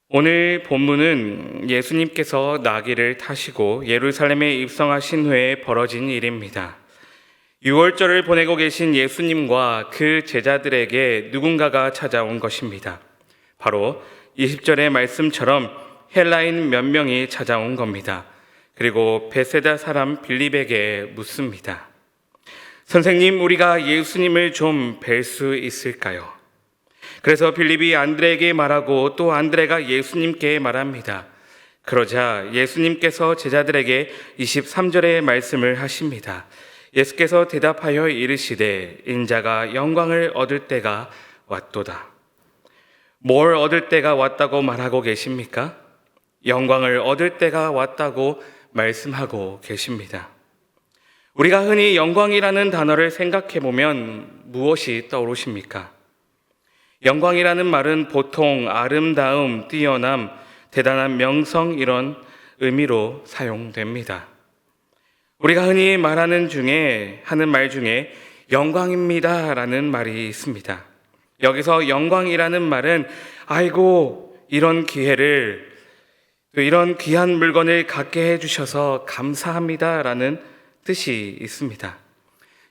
오늘 본문은 예수님께서 나귀를 타시고 예루살렘에 입성하신 후에 벌어진 일입니다. 유월절을 보내고 계신 예수님과 그 제자들에게 누군가가 찾아온 것입니다. 바로 20절의 말씀처럼 헬라인 몇 명이 찾아온 겁니다. 그리고 베세다 사람 빌립에게 묻습니다. 선생님, 우리가 예수님을 좀 뵐 수 있을까요? 그래서 빌립이 안드레에게 말하고 또 안드레가 예수님께 말합니다. 그러자 예수님께서 제자들에게 23절의 말씀을 하십니다. 예수께서 대답하여 이르시되 인자가 영광을 얻을 때가 왔도다. 뭘 얻을 때가 왔다고 말하고 계십니까? 영광을 얻을 때가 왔다고 말씀하고 계십니다. 우리가 흔히 영광이라는 단어를 생각해 보면 무엇이 떠오르십니까? 영광이라는 말은 보통 아름다움, 뛰어남, 대단한 명성 이런 의미로 사용됩니다. 우리가 흔히 하는 말 중에 영광입니다 라는 말이 있습니다. 여기서 영광이라는 말은 아이고 이런 기회를 또 이런 귀한 물건을 갖게 해주셔서 감사합니다 라는 뜻이 있습니다.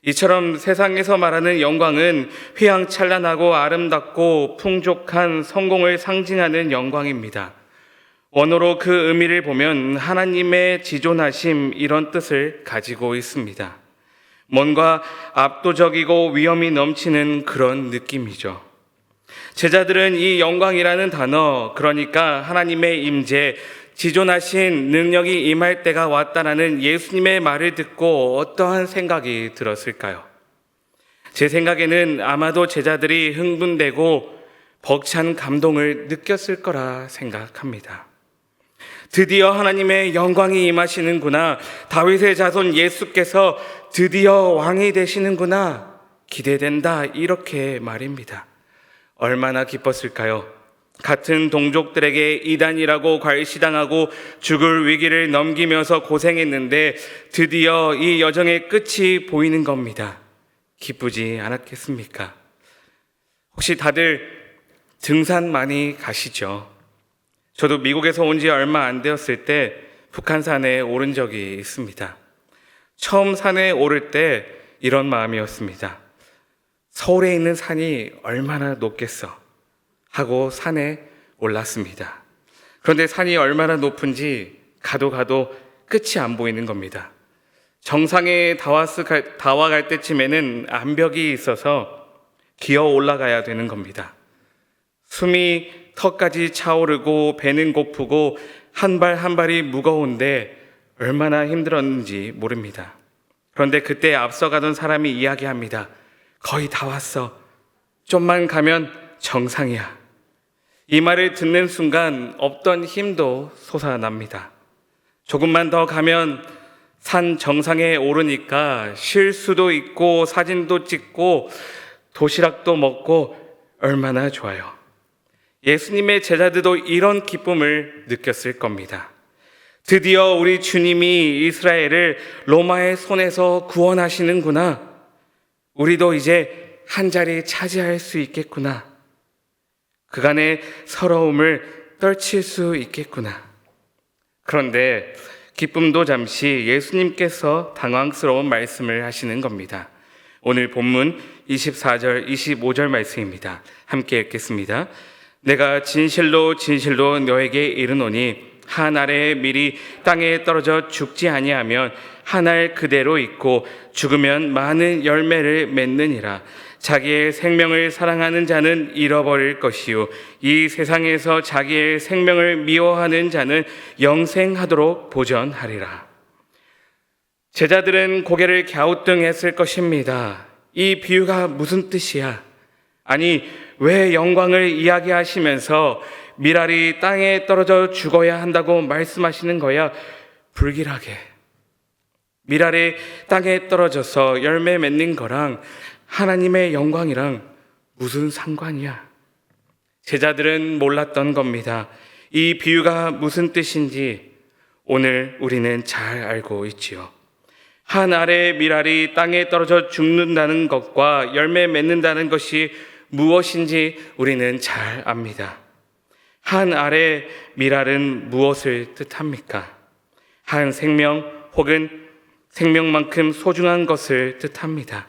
이처럼 세상에서 말하는 영광은 휘황찬란하고 아름답고 풍족한 성공을 상징하는 영광입니다. 원어로 그 의미를 보면 하나님의 지존하심 이런 뜻을 가지고 있습니다. 뭔가 압도적이고 위엄이 넘치는 그런 느낌이죠. 제자들은 이 영광이라는 단어, 그러니까 하나님의 임재, 지존하신 능력이 임할 때가 왔다라는 예수님의 말을 듣고 어떠한 생각이 들었을까요? 제 생각에는 아마도 제자들이 흥분되고 벅찬 감동을 느꼈을 거라 생각합니다. 드디어 하나님의 영광이 임하시는구나. 다윗의 자손 예수께서 드디어 왕이 되시는구나. 기대된다. 이렇게 말입니다. 얼마나 기뻤을까요? 같은 동족들에게 이단이라고 괄시당하고 죽을 위기를 넘기면서 고생했는데 드디어 이 여정의 끝이 보이는 겁니다. 기쁘지 않았겠습니까? 혹시 다들 등산 많이 가시죠? 저도 미국에서 온 지 얼마 안 되었을 때 북한산에 오른 적이 있습니다. 처음 산에 오를 때 이런 마음이었습니다. 서울에 있는 산이 얼마나 높겠어 하고 산에 올랐습니다. 그런데 산이 얼마나 높은지 가도 끝이 안 보이는 겁니다. 정상에 다와갈 때쯤에는 암벽이 있어서 기어 올라가야 되는 겁니다. 숨이 턱까지 차오르고 배는 고프고 한 발 한 발이 무거운데 얼마나 힘들었는지 모릅니다. 그런데 그때 앞서가던 사람이 이야기합니다. 거의 다 왔어. 좀만 가면 정상이야. 이 말을 듣는 순간 없던 힘도 솟아납니다. 조금만 더 가면 산 정상에 오르니까 쉴 수도 있고 사진도 찍고 도시락도 먹고 얼마나 좋아요. 예수님의 제자들도 이런 기쁨을 느꼈을 겁니다. 드디어 우리 주님이 이스라엘을 로마의 손에서 구원하시는구나. 우리도 이제 한 자리 차지할 수 있겠구나. 그간의 서러움을 떨칠 수 있겠구나. 그런데 기쁨도 잠시 예수님께서 당황스러운 말씀을 하시는 겁니다. 오늘 본문 24절, 25절 말씀입니다. 함께 읽겠습니다. 내가 진실로 진실로 너에게 이르노니 한 알의 밀이 땅에 떨어져 죽지 아니하면 한 알 그대로 있고 죽으면 많은 열매를 맺느니라. 자기의 생명을 사랑하는 자는 잃어버릴 것이요 이 세상에서 자기의 생명을 미워하는 자는 영생하도록 보전하리라. 제자들은 고개를 갸우뚱했을 것입니다. 이 비유가 무슨 뜻이야? 아니, 왜 영광을 이야기하시면서 밀알이 땅에 떨어져 죽어야 한다고 말씀하시는 거야? 불길하게. 밀알이 땅에 떨어져서 열매 맺는 거랑 하나님의 영광이랑 무슨 상관이야? 제자들은 몰랐던 겁니다. 이 비유가 무슨 뜻인지 오늘 우리는 잘 알고 있지요. 한 알의 밀알이 땅에 떨어져 죽는다는 것과 열매 맺는다는 것이 무엇인지 우리는 잘 압니다. 한 알의 미랄은 무엇을 뜻합니까? 한 생명 혹은 생명만큼 소중한 것을 뜻합니다.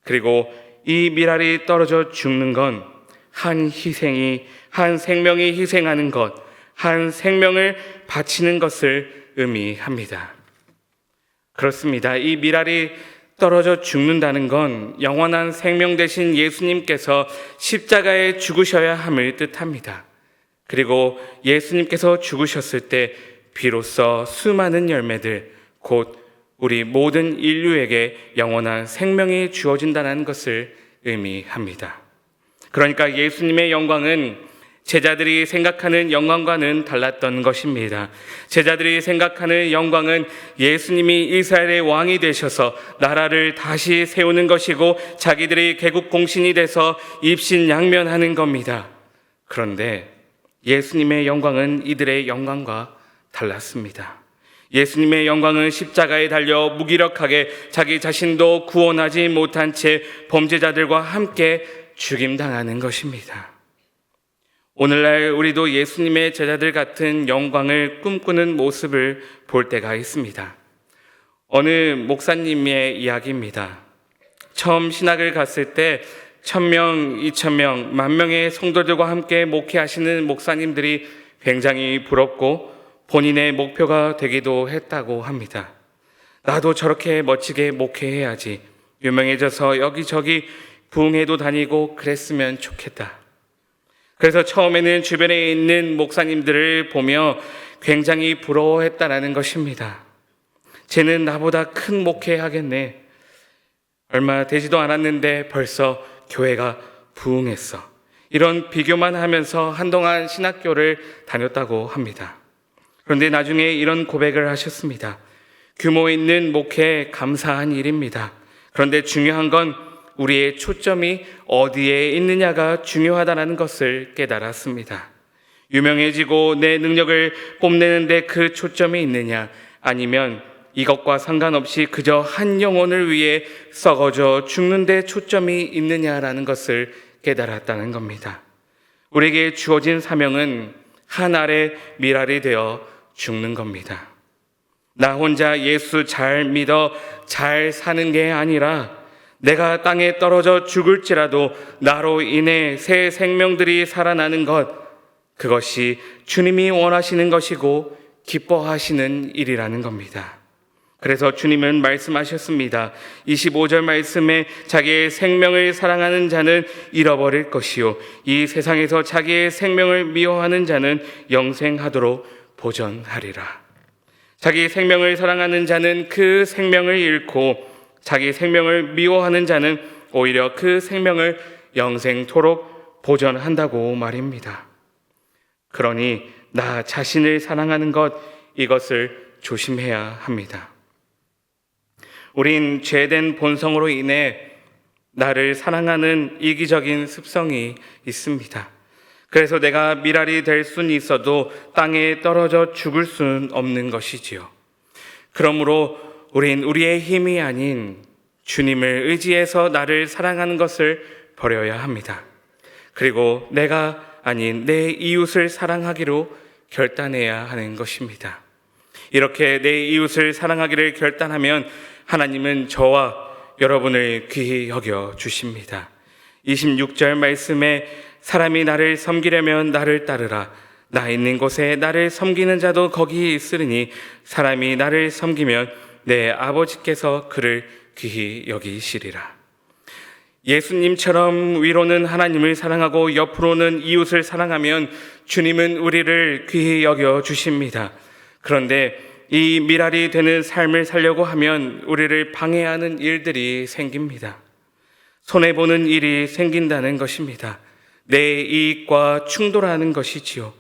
그리고 이 미랄이 떨어져 죽는 건 한 생명이 희생하는 것, 한 생명을 바치는 것을 의미합니다. 그렇습니다. 이 미랄이 떨어져 죽는다는 건 영원한 생명 되신 예수님께서 십자가에 죽으셔야 함을 뜻합니다. 그리고 예수님께서 죽으셨을 때 비로소 수많은 열매들, 곧 우리 모든 인류에게 영원한 생명이 주어진다는 것을 의미합니다. 그러니까 예수님의 영광은 제자들이 생각하는 영광과는 달랐던 것입니다. 제자들이 생각하는 영광은 예수님이 이스라엘의 왕이 되셔서 나라를 다시 세우는 것이고 자기들이 개국 공신이 돼서 입신양면하는 겁니다. 그런데 예수님의 영광은 이들의 영광과 달랐습니다. 예수님의 영광은 십자가에 달려 무기력하게 자기 자신도 구원하지 못한 채 범죄자들과 함께 죽임당하는 것입니다. 오늘날 우리도 예수님의 제자들 같은 영광을 꿈꾸는 모습을 볼 때가 있습니다. 어느 목사님의 이야기입니다. 처음 신학을 갔을 때 1,000명, 2,000명, 10,000명의 성도들과 함께 목회하시는 목사님들이 굉장히 부럽고 본인의 목표가 되기도 했다고 합니다. 나도 저렇게 멋지게 목회해야지, 유명해져서 여기저기 부흥회도 다니고 그랬으면 좋겠다. 그래서 처음에는 주변에 있는 목사님들을 보며 굉장히 부러워했다라는 것입니다. 쟤는 나보다 큰 목회하겠네. 얼마 되지도 않았는데 벌써 교회가 부흥했어. 이런 비교만 하면서 한동안 신학교를 다녔다고 합니다. 그런데 나중에 이런 고백을 하셨습니다. 규모 있는 목회 감사한 일입니다. 그런데 중요한 건 우리의 초점이 어디에 있느냐가 중요하다는 것을 깨달았습니다. 유명해지고 내 능력을 뽐내는데 그 초점이 있느냐, 아니면 이것과 상관없이 그저 한 영혼을 위해 썩어져 죽는 데 초점이 있느냐라는 것을 깨달았다는 겁니다. 우리에게 주어진 사명은 한 알의 미랄이 되어 죽는 겁니다. 나 혼자 예수 잘 믿어 잘 사는 게 아니라 내가 땅에 떨어져 죽을지라도 나로 인해 새 생명들이 살아나는 것, 그것이 주님이 원하시는 것이고 기뻐하시는 일이라는 겁니다. 그래서 주님은 말씀하셨습니다. 25절 말씀에 자기의 생명을 사랑하는 자는 잃어버릴 것이요, 이 세상에서 자기의 생명을 미워하는 자는 영생하도록 보전하리라. 자기 생명을 사랑하는 자는 그 생명을 잃고 자기 생명을 미워하는 자는 오히려 그 생명을 영생토록 보전한다고 말입니다. 그러니 나 자신을 사랑하는 것, 이것을 조심해야 합니다. 우린 죄된 본성으로 인해 나를 사랑하는 이기적인 습성이 있습니다. 그래서 내가 미랄이 될 수는 있어도 땅에 떨어져 죽을 수는 없는 것이지요. 그러므로 우린 우리의 힘이 아닌 주님을 의지해서 나를 사랑하는 것을 버려야 합니다. 그리고 내가 아닌 내 이웃을 사랑하기로 결단해야 하는 것입니다. 이렇게 내 이웃을 사랑하기를 결단하면 하나님은 저와 여러분을 귀히 여겨 주십니다. 26절 말씀에 사람이 나를 섬기려면 나를 따르라. 나 있는 곳에 나를 섬기는 자도 거기 있으리니 사람이 나를 섬기면 내 아버지께서 그를 귀히 여기시리라. 예수님처럼 위로는 하나님을 사랑하고 옆으로는 이웃을 사랑하면 주님은 우리를 귀히 여겨 주십니다. 그런데 이 미랄이 되는 삶을 살려고 하면 우리를 방해하는 일들이 생깁니다. 손해보는 일이 생긴다는 것입니다. 내 이익과 충돌하는 것이지요.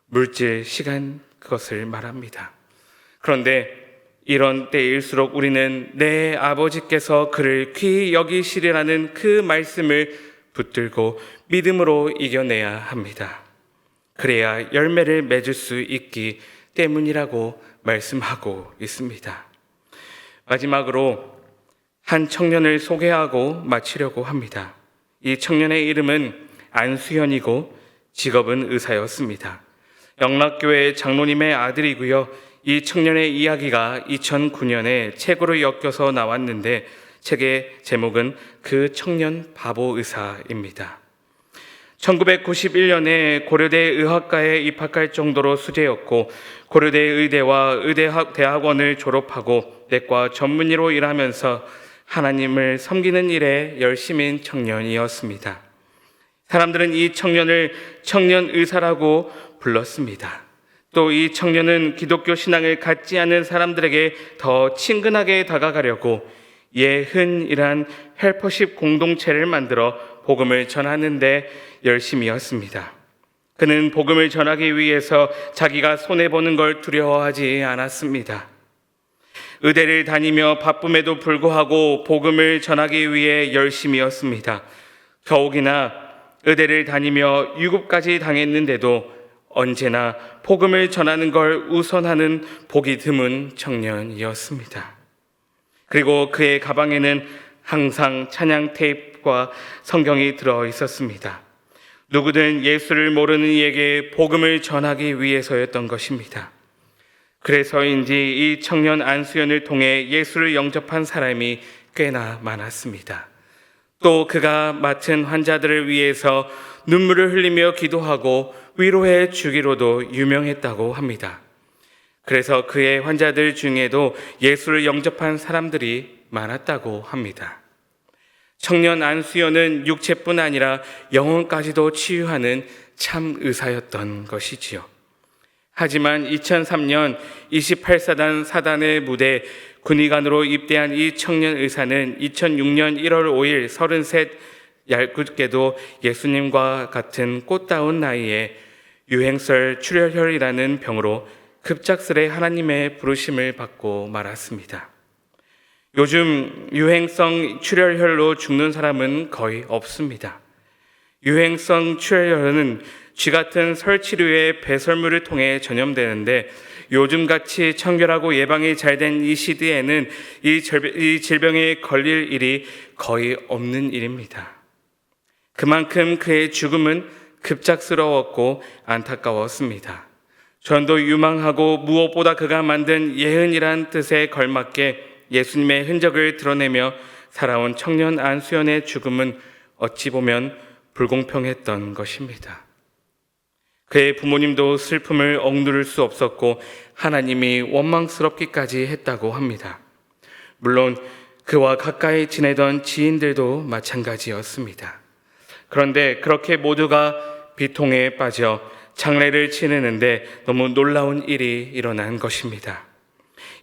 물질, 시간, 그것을 말합니다. 그런데 이런 때일수록 우리는 내 아버지께서 그를 귀히 여기시리라는 그 말씀을 붙들고 믿음으로 이겨내야 합니다. 그래야 열매를 맺을 수 있기 때문이라고 말씀하고 있습니다. 마지막으로 한 청년을 소개하고 마치려고 합니다. 이 청년의 이름은 안수현이고 직업은 의사였습니다. 영락교회 장로님의 아들이고요. 이 청년의 이야기가 2009년에 책으로 엮여서 나왔는데 책의 제목은 그 청년 바보 의사입니다. 1991년에 고려대 의학과에 입학할 정도로 수재였고 고려대 의대와 의대학원을 졸업하고 내과 전문의로 일하면서 하나님을 섬기는 일에 열심인 청년이었습니다. 사람들은 이 청년을 청년 의사라고 불렀습니다. 또 이 청년은 기독교 신앙을 갖지 않은 사람들에게 더 친근하게 다가가려고 예흔이란 헬퍼십 공동체를 만들어 복음을 전하는 데 열심이었습니다. 그는 복음을 전하기 위해서 자기가 손해보는 걸 두려워하지 않았습니다. 의대를 다니며 바쁨에도 불구하고 복음을 전하기 위해 열심이었습니다. 더욱이나 의대를 다니며 유급까지 당했는데도 언제나 복음을 전하는 걸 우선하는 복이 드문 청년이었습니다. 그리고 그의 가방에는 항상 찬양 테이프와 성경이 들어 있었습니다. 누구든 예수를 모르는 이에게 복음을 전하기 위해서였던 것입니다. 그래서인지 이 청년 안수연을 통해 예수를 영접한 사람이 꽤나 많았습니다. 또 그가 맡은 환자들을 위해서 눈물을 흘리며 기도하고 위로해 주기로도 유명했다고 합니다. 그래서 그의 환자들 중에도 예수를 영접한 사람들이 많았다고 합니다. 청년 안수연은 육체뿐 아니라 영혼까지도 치유하는 참 의사였던 것이지요. 하지만 2003년 28사단 사단의 무대 군의관으로 입대한 이 청년 의사는 2006년 1월 5일 33 얄궂게도 예수님과 같은 꽃다운 나이에 유행성 출혈혈이라는 병으로 급작스레 하나님의 부르심을 받고 말았습니다. 요즘 유행성 출혈혈로 죽는 사람은 거의 없습니다. 유행성 출혈혈은 쥐 같은 설치류의 배설물을 통해 전염되는데 요즘같이 청결하고 예방이 잘 된 이 시대에는 이 질병에 걸릴 일이 거의 없는 일입니다. 그만큼 그의 죽음은 급작스러웠고 안타까웠습니다. 전도 유망하고 무엇보다 그가 만든 예흔이란 뜻에 걸맞게 예수님의 흔적을 드러내며 살아온 청년 안수연의 죽음은 어찌 보면 불공평했던 것입니다. 그의 부모님도 슬픔을 억누를 수 없었고 하나님이 원망스럽기까지 했다고 합니다. 물론 그와 가까이 지내던 지인들도 마찬가지였습니다. 그런데 그렇게 모두가 비통에 빠져 장례를 치르는데 너무 놀라운 일이 일어난 것입니다.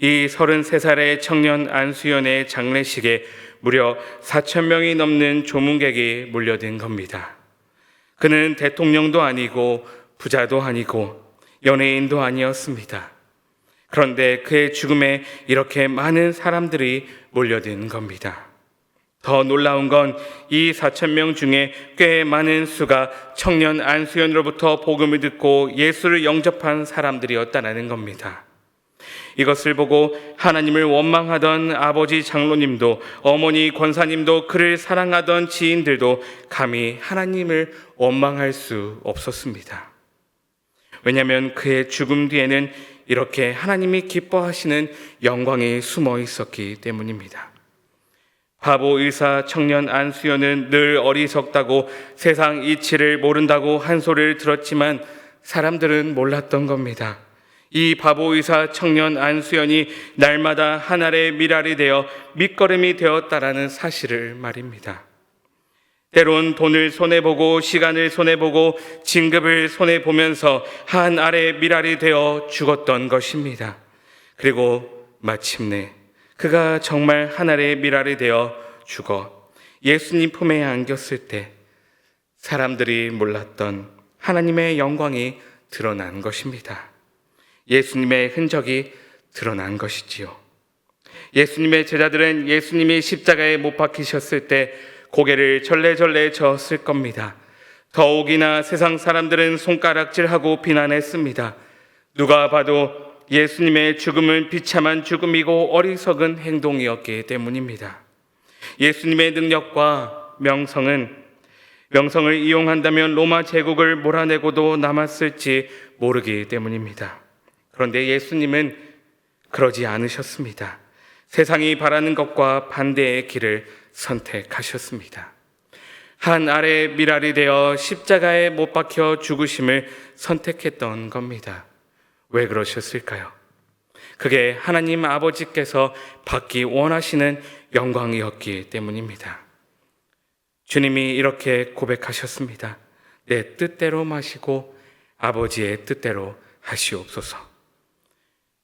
이 33살의 청년 안수연의 장례식에 무려 4,000명이 넘는 조문객이 몰려든 겁니다. 그는 대통령도 아니고 부자도 아니고 연예인도 아니었습니다. 그런데 그의 죽음에 이렇게 많은 사람들이 몰려든 겁니다. 더 놀라운 건 이 4,000명 중에 꽤 많은 수가 청년 안수연으로부터 복음을 듣고 예수를 영접한 사람들이었다는 겁니다. 이것을 보고 하나님을 원망하던 아버지 장로님도 어머니 권사님도 그를 사랑하던 지인들도 감히 하나님을 원망할 수 없었습니다. 왜냐하면 그의 죽음 뒤에는 이렇게 하나님이 기뻐하시는 영광이 숨어 있었기 때문입니다. 바보 의사 청년 안수연은 늘 어리석다고 세상 이치를 모른다고 한 소리를 들었지만 사람들은 몰랐던 겁니다. 이 바보 의사 청년 안수연이 날마다 하늘의 미랄이 되어 밑거름이 되었다라는 사실을 말입니다. 때론 돈을 손해보고 시간을 손해보고 진급을 손해보면서 한 알의 미랄이 되어 죽었던 것입니다. 그리고 마침내 그가 정말 하늘의 미랄이 되어 죽어 예수님 품에 안겼을 때 사람들이 몰랐던 하나님의 영광이 드러난 것입니다. 예수님의 흔적이 드러난 것이지요. 예수님의 제자들은 예수님이 십자가에 못 박히셨을 때 고개를 절레절레 저었을 겁니다. 더욱이나 세상 사람들은 손가락질하고 비난했습니다. 누가 봐도 예수님의 죽음은 비참한 죽음이고 어리석은 행동이었기 때문입니다. 예수님의 능력과 명성은 명성을 이용한다면 로마 제국을 몰아내고도 남았을지 모르기 때문입니다. 그런데 예수님은 그러지 않으셨습니다. 세상이 바라는 것과 반대의 길을 선택하셨습니다. 한 알의 밀알이 되어 십자가에 못 박혀 죽으심을 선택했던 겁니다. 왜 그러셨을까요? 그게 하나님 아버지께서 받기 원하시는 영광이었기 때문입니다. 주님이 이렇게 고백하셨습니다. 내 뜻대로 마시고 아버지의 뜻대로 하시옵소서.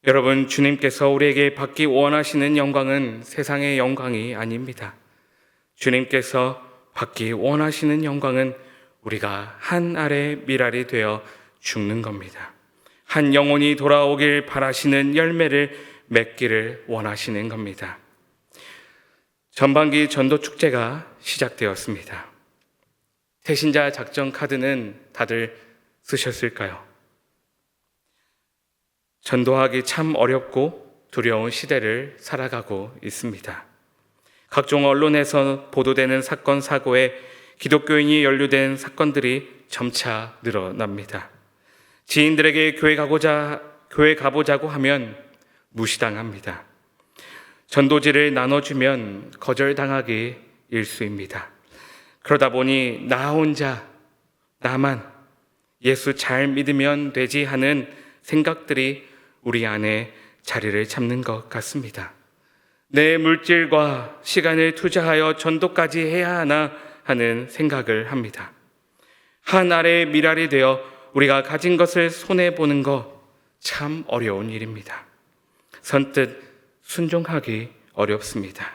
여러분, 주님께서 우리에게 받기 원하시는 영광은 세상의 영광이 아닙니다. 주님께서 받기 원하시는 영광은 우리가 한 알의 밀알이 되어 죽는 겁니다. 한 영혼이 돌아오길 바라시는 열매를 맺기를 원하시는 겁니다. 전반기 전도축제가 시작되었습니다. 태신자 작전 카드는 다들 쓰셨을까요? 전도하기 참 어렵고 두려운 시대를 살아가고 있습니다. 각종 언론에서 보도되는 사건, 사고에 기독교인이 연루된 사건들이 점차 늘어납니다. 지인들에게 교회 가보자고 하면 무시당합니다. 전도지를 나눠주면 거절당하기 일쑤입니다. 그러다 보니 나 혼자, 나만 예수 잘 믿으면 되지 하는 생각들이 우리 안에 자리를 잡는 것 같습니다. 내 물질과 시간을 투자하여 전도까지 해야 하나 하는 생각을 합니다. 한 알의 밀알이 되어 우리가 가진 것을 손해보는 거 참 어려운 일입니다. 선뜻 순종하기 어렵습니다.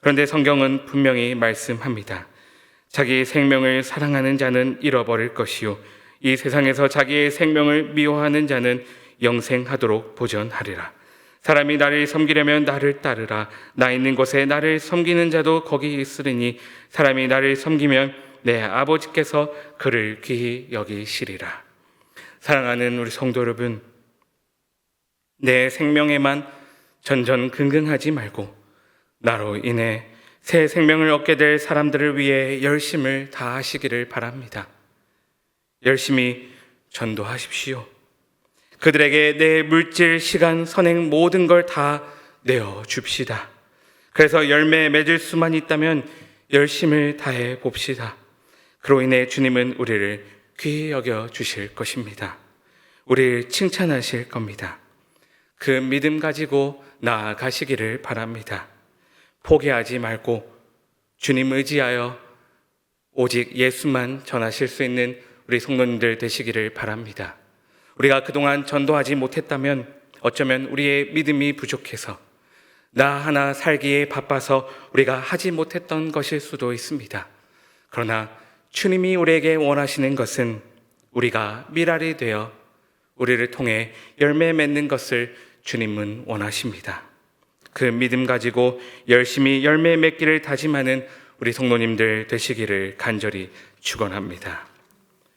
그런데 성경은 분명히 말씀합니다. 자기 생명을 사랑하는 자는 잃어버릴 것이요 이 세상에서 자기의 생명을 미워하는 자는 영생하도록 보전하리라. 사람이 나를 섬기려면 나를 따르라. 나 있는 곳에 나를 섬기는 자도 거기 있으리니 사람이 나를 섬기면 내 아버지께서 그를 귀히 여기시리라. 사랑하는 우리 성도 여러분, 내 생명에만 전전긍긍하지 말고 나로 인해 새 생명을 얻게 될 사람들을 위해 열심을 다하시기를 바랍니다. 열심히 전도하십시오. 그들에게 내 물질, 시간, 선행 모든 걸 다 내어 줍시다. 그래서 열매 맺을 수만 있다면 열심을 다해 봅시다. 그로 인해 주님은 우리를 귀히 여겨 주실 것입니다. 우리를 칭찬하실 겁니다. 그 믿음 가지고 나아가시기를 바랍니다. 포기하지 말고 주님 의지하여 오직 예수만 전하실 수 있는 우리 성도님들 되시기를 바랍니다. 우리가 그동안 전도하지 못했다면 어쩌면 우리의 믿음이 부족해서 나 하나 살기에 바빠서 우리가 하지 못했던 것일 수도 있습니다. 그러나 주님이 우리에게 원하시는 것은 우리가 밀알이 되어 우리를 통해 열매 맺는 것을 주님은 원하십니다. 그 믿음 가지고 열심히 열매 맺기를 다짐하는 우리 성도님들 되시기를 간절히 축원합니다.